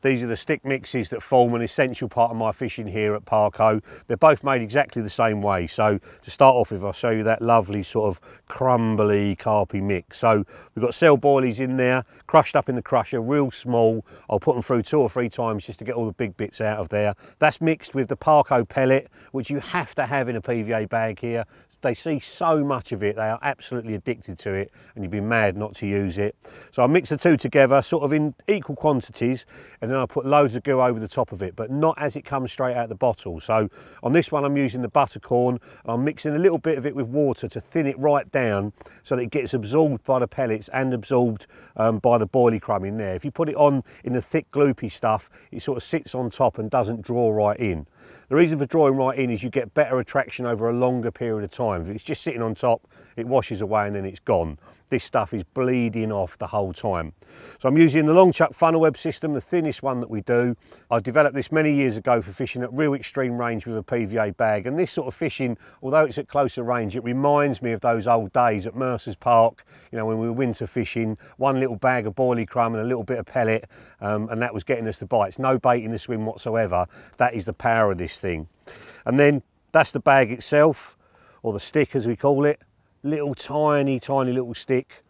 These are the stick mixes that form an essential part of my fishing here at Parco. They're both made exactly the same way. So to start off with, I'll show you that lovely sort of crumbly carpy mix. So we've got cell boilies in there, crushed up in the crusher, real small. I'll put them through 2 or 3 times just to get all the big bits out of there. That's mixed with the Parco pellet, which you have to have in a PVA bag here. They see so much of it, they are absolutely addicted to it, and you'd be mad not to use it. So I mix the two together sort of in equal quantities, and then I put loads of goo over the top of it, but not as it comes straight out of the bottle. So on this one I'm using the buttercorn, and I'm mixing a little bit of it with water to thin it right down so that it gets absorbed by the pellets and absorbed by the boilie crumb in there. If you put it on in the thick gloopy stuff, it sort of sits on top and doesn't draw right in. The reason for drawing right in is you get better attraction over a longer period of time. If it's just sitting on top, it washes away and then it's gone. This stuff is bleeding off the whole time. So I'm using the long chuck funnel web system, the thinnest one that we do. I developed this many years ago for fishing at real extreme range with a PVA bag, and this sort of fishing, although it's at closer range, it reminds me of those old days at Mercer's Park, you know, when we were winter fishing, one little bag of boilie crumb and a little bit of pellet, and that was getting us the bites. No bait in the swim whatsoever. That is the power of this thing. And then that's the bag itself, or the stick as we call it. Little tiny little stick.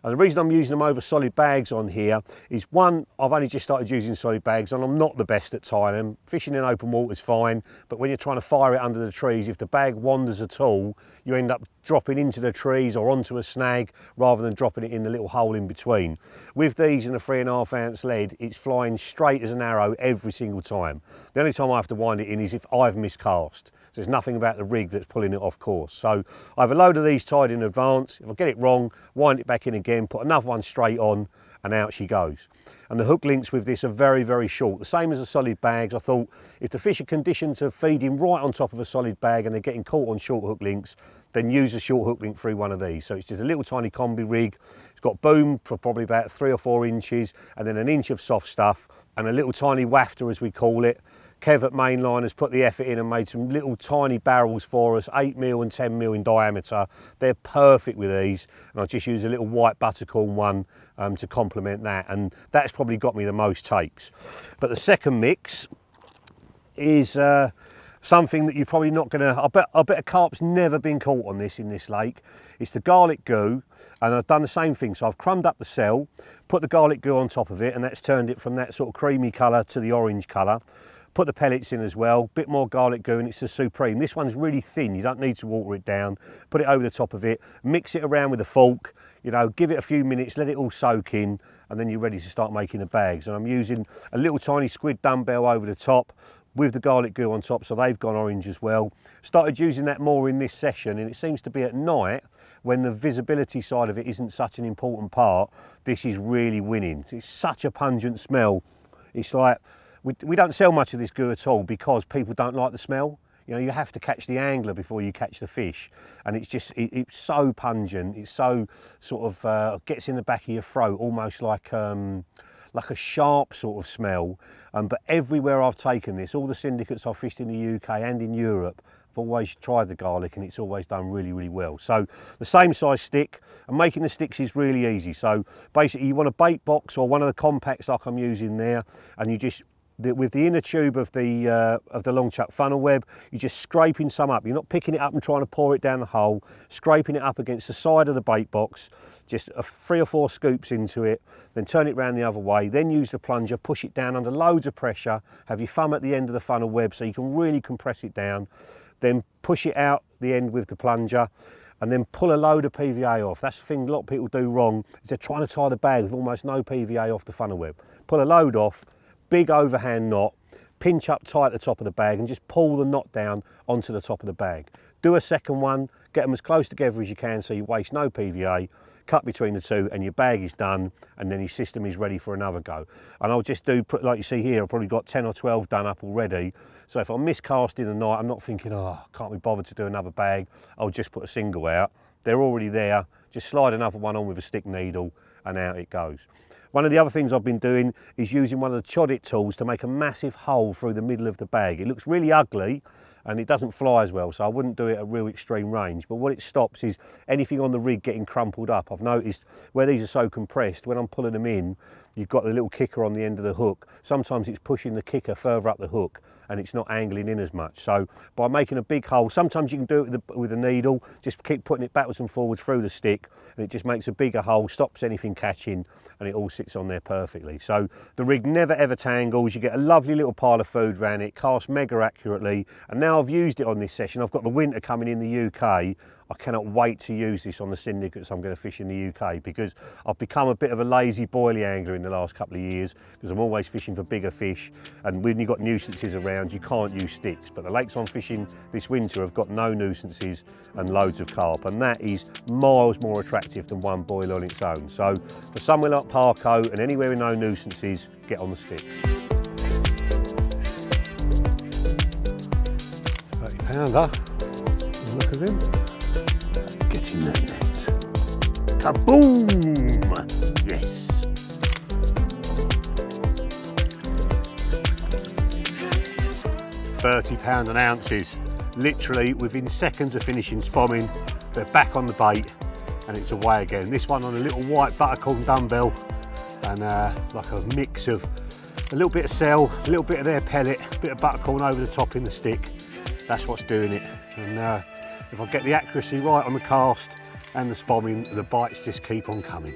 And the reason I'm using them over solid bags on here is, one, I've only just started using solid bags and I'm not the best at tying them. Fishing in open water is fine, but when you're trying to fire it under the trees, if the bag wanders at all, you end up dropping into the trees or onto a snag rather than dropping it in the little hole in between. With these and a 3.5 ounce lead, it's flying straight as an arrow every single time. The only time I have to wind it in is if I've miscast. There's nothing about the rig that's pulling it off course. So I have a load of these tied in advance. If I get it wrong, wind it back in again, put another one straight on, and out she goes. And the hook links with this are very short, the same as the solid bags. I thought if the fish are conditioned to feeding right on top of a solid bag and they're getting caught on short hook links, then use a short hook link through one of these. So it's just a little tiny combi rig. It's got boom for probably about 3 or 4 inches, and then an inch of soft stuff, and a little tiny wafter as we call it. Kev at Mainline has put the effort in and made some little tiny barrels for us, 8mm and 10mm in diameter. They're perfect with these, and I'll just use a little white buttercorn one to complement that, and that's probably got me the most takes. But the second mix is something that you're probably not gonna, I bet a carp's never been caught on this in this lake. It's the garlic goo, and I've done the same thing. So I've crumbed up the cell, put the garlic goo on top of it, and that's turned it from that sort of creamy colour to the orange colour. Put the pellets in as well, bit more garlic goo, and it's the supreme. This one's really thin, you don't need to water it down. Put it over the top of it, mix it around with a fork, you know, give it a few minutes, let it all soak in, and then you're ready to start making the bags. And I'm using a little tiny squid dumbbell over the top with the garlic goo on top, so they've gone orange as well. Started using that more in this session, and it seems to be at night when the visibility side of it isn't such an important part. This is really winning. It's such a pungent smell. It's like, we don't sell much of this goo at all because people don't like the smell. You know, you have to catch the angler before you catch the fish, and it's just, it's so pungent. It's so sort of gets in the back of your throat, almost like a sharp sort of smell. But everywhere I've taken this, all the syndicates I've fished in the UK and in Europe, I've always tried the garlic, and it's always done really well. So the same size stick, and making the sticks is really easy. So basically you want a bait box or one of the compacts like I'm using there, and you just, with the inner tube of the long chuck funnel web, you're just scraping some up. You're not picking it up and trying to pour it down the hole, scraping it up against the side of the bait box, just 3 or 4 scoops into it, then turn it round the other way, then use the plunger, push it down under loads of pressure, have your thumb at the end of the funnel web so you can really compress it down, then push it out the end with the plunger, and then pull a load of PVA off. That's the thing a lot of people do wrong, is they're trying to tie the bag with almost no PVA off the funnel web. Pull a load off, big overhand knot, pinch up tight at the top of the bag, and just pull the knot down onto the top of the bag. Do a second one, get them as close together as you can so you waste no PVA, cut between the two, and your bag is done, and then your system is ready for another go. And I'll just do, like you see here, I've probably got 10 or 12 done up already. So if I'm miscasting the night, I'm not thinking, oh, can't be bothered to do another bag, I'll just put a single out. They're already there, just slide another one on with a stick needle, and out it goes. One of the other things I've been doing is using one of the chodit tools to make a massive hole through the middle of the bag. It looks really ugly and it doesn't fly as well, so I wouldn't do it at real extreme range, but what it stops is anything on the rig getting crumpled up. I've noticed where these are so compressed, when I'm pulling them in, you've got the little kicker on the end of the hook. Sometimes it's pushing the kicker further up the hook and it's not angling in as much. So by making a big hole, sometimes you can do it with a needle, just keep putting it backwards and forwards through the stick, and it just makes a bigger hole, stops anything catching, and it all sits on there perfectly. So the rig never ever tangles. You get a lovely little pile of food around it, casts mega accurately, and now I've used it on this session. I've got the winter coming in the UK. I cannot wait to use this on the syndicates I'm going to fish in the UK, because I've become a bit of a lazy boilie angler in the last couple of years, because I'm always fishing for bigger fish, and when you've got nuisances around you can't use sticks. But the lakes I'm fishing this winter have got no nuisances and loads of carp, and that is miles more attractive than one boil on its own. So for somewhere like Parco and anywhere with no nuisances, get on the sticks. 30 pounder, look at him. Get in that net. Kaboom! Yes. £30 an ounces. Literally within seconds of finishing spomming, they're back on the bait and it's away again. This one on a little white buttercorn dumbbell, and like a mix of a little bit of cell, a little bit of their pellet, a bit of buttercorn over the top in the stick. That's what's doing it. And if I get the accuracy right on the cast and the spomming, the bites just keep on coming.